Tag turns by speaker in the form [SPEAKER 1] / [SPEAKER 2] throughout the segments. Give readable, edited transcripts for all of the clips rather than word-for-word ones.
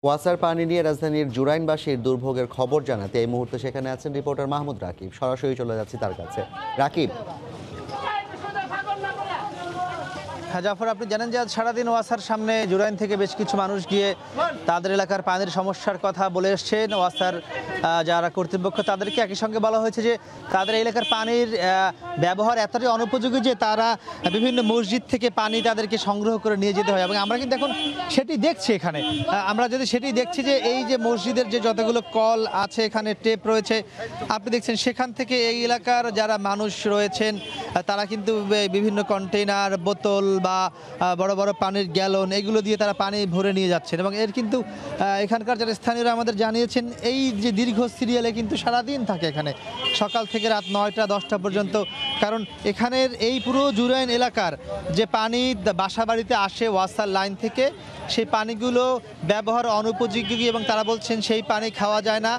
[SPEAKER 1] ওয়াসার পানি নিয়ে রাজধানীর জুরাইনবাসীর দুর্ভোগের খবর জানাতে এই মুহূর্তে সেখানে আছেন রিপোর্টার মাহমুদ রাকিব। সরাসরি চলে যাচ্ছি তার কাছে। রাকিব।
[SPEAKER 2] হ্যাঁ জাফর, আপনি জানেন যে আজ সারাদিন ওয়াসার সামনে জুরাইন থেকে বেশ কিছু মানুষ গিয়ে তাদের এলাকার পানির সমস্যার কথা বলে এসছেন। ওয়াসার যারা কর্তৃপক্ষ তাদেরকে একই সঙ্গে বলা হয়েছে যে তাদের এলাকার পানির ব্যবহার এতটাই অনুপযোগী যে তারা বিভিন্ন মসজিদ থেকে পানি তাদেরকে সংগ্রহ করে নিয়ে যেতে হয়। এবং আমরা কিন্তু এখন সেটি দেখছি এখানে। আমরা যদি সেটি দেখছি যে এই যে মসজিদের যে যতগুলো কল আছে, এখানে টেপ রয়েছে, আপনি দেখছেন সেখান থেকে এই এলাকার যারা মানুষ রয়েছেন তারা কিন্তু বিভিন্ন কন্টেইনার, বোতল বা বড় বড় পানির গ্যালন এগুলো দিয়ে তারা পানি ভরে নিয়ে যাচ্ছেন। এবং এর কিন্তু এখানকার যারা স্থানীয়রা আমাদের জানিয়েছেন এই যে দীর্ঘ সিরিয়ালে কিন্তু সারাদিন থাকে এখানে, সকাল থেকে রাত 9টা 10টা পর্যন্ত। কারণ এখানের এই পুরো জুরাইন এলাকার যে পানি বাসা বাড়িতে আসে ওয়াসার লাইন থেকে, সেই পানিগুলো ব্যবহার অনুপযোগী এবং তারা বলছেন সেই পানি খাওয়া যায় না।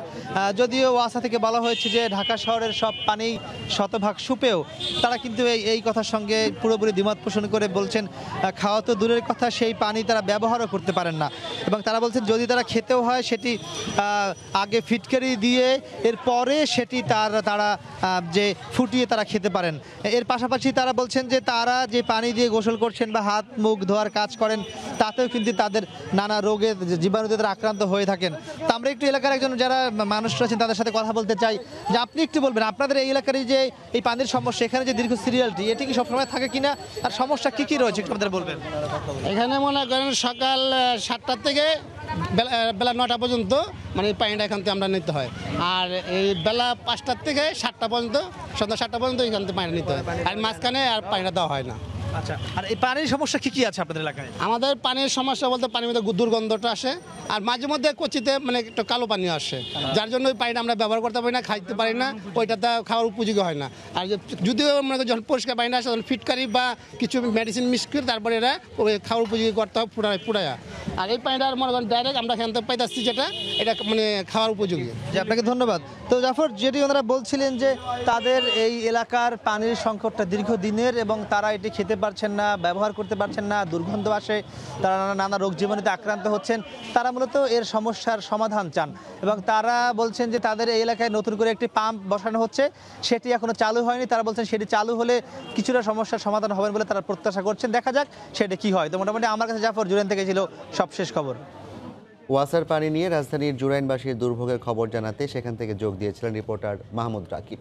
[SPEAKER 2] যদিও ওয়াসা থেকে বলা হয়েছে যে ঢাকা শহরের সব পানি শতভাগ সুপেয়, তারা কিন্তু এই কথার সঙ্গে পুরোপুরি দ্বিমত পোষণ করে বলছেন খাওয়া তো দূরের কথা, সেই পানি তারা ব্যবহারও করতে পারেন না। এবং তারা বলছেন যদি তারা খেতেও হয় সেটি আগে ফিটকারি দিয়ে এরপরে সেটি তারা যে ফুটিয়ে তারা খেতে পারেন। এর পাশাপাশি তারা বলছেন যে তারা যে পানি দিয়ে গোসল করছেন বা হাত মুখ ধোয়ার কাজ করেন, তাতেও কিন্তু তাদের নানা রোগের জীবাণুতে তারা আক্রান্ত হয়ে থাকেন। তা আমরা একটু এলাকার একজন যারা মানুষ রয়েছেন তাদের সাথে কথা বলতে চাই যে আপনি একটু বলবেন আপনাদের এই এলাকার যে এই পানির সমস্যা, এখানে যে দীর্ঘ সিরিয়ালটি, এটি কি সবসময় থাকে কিনা, আর সমস্যা কি কি রয়েছে একটু আমাদের বলবেন।
[SPEAKER 3] এখানে মনে করেন সকাল 7টার থেকে বেলা 9টা পর্যন্ত মানে পানিটা এখান থেকে আমরা নিতে হয়। আর এই বেলা 5টার থেকে 7টা পর্যন্ত, সন্ধ্যা 7টা পর্যন্ত এখান থেকে পানি নিতে হয়। আর মাঝখানে আর পানিটা দেওয়া হয় না।
[SPEAKER 2] আচ্ছা, আর এই পানির সমস্যা কি কি আছে আপনাদের এলাকায়?
[SPEAKER 3] আমাদের পানির সমস্যা বলতে পানির মধ্যে দুর্গন্ধটা আসে, আর মাঝে মধ্যে কচিতে মানে একটু কালো পানি আসে, যার জন্য ওই পানিটা আমরা ব্যবহার করতে পারি না, খাইতে পারি না, ওইটাতে খাওয়ার উপযোগী হয় না। আর যদিও আমরা যখন পরিষ্কার পানিটা আসে তখন ফিটকারি বা কিছু মেডিসিন মিক্স করে তারপরে এরা ওই খাওয়ার উপযোগী করতে হয় পুরায়া। আর এই পানিটা মনে করেন ডাইরেক্ট আমরা এখান থেকে পাইতেছি, যেটা এটা মানে খাওয়ার উপযোগী।
[SPEAKER 2] যে আপনাকে ধন্যবাদ। তো জাফর, যেটি ওনারা বলছিলেন যে তাদের এই এলাকার পানির সংকটটা দীর্ঘদিনের এবং তারা এটি খেতে পারছেন না, ব্যবহার করতে পারছেন না, দুর্গন্ধ আসে, তারা নানা রোগ জীবাণুতে আক্রান্ত হচ্ছেন। তারা মূলত এর সমস্যার সমাধান চান এবং তারা বলছেন যে তাদের এই এলাকায় নতুন করে একটি পাম্প বসানো হচ্ছে, সেটি এখনো চালু হয়নি। তারা বলছেন সেটি চালু হলে কিছুটা সমস্যার সমাধান হবেন বলে তারা প্রত্যাশা করছেন। দেখা যাক সেটা কি হয়। তো মোটামুটি আমার কাছে জাফর জুরাইন থেকে ছিল সবশেষ খবর।
[SPEAKER 1] ওয়াসার পানি নিয়ে রাজধানীর জুরাইনবাসীর দুর্ভোগের খবর জানাতে সেখান থেকে যোগ দিয়েছিলেন রিপোর্টার মাহমুদ রাকিব।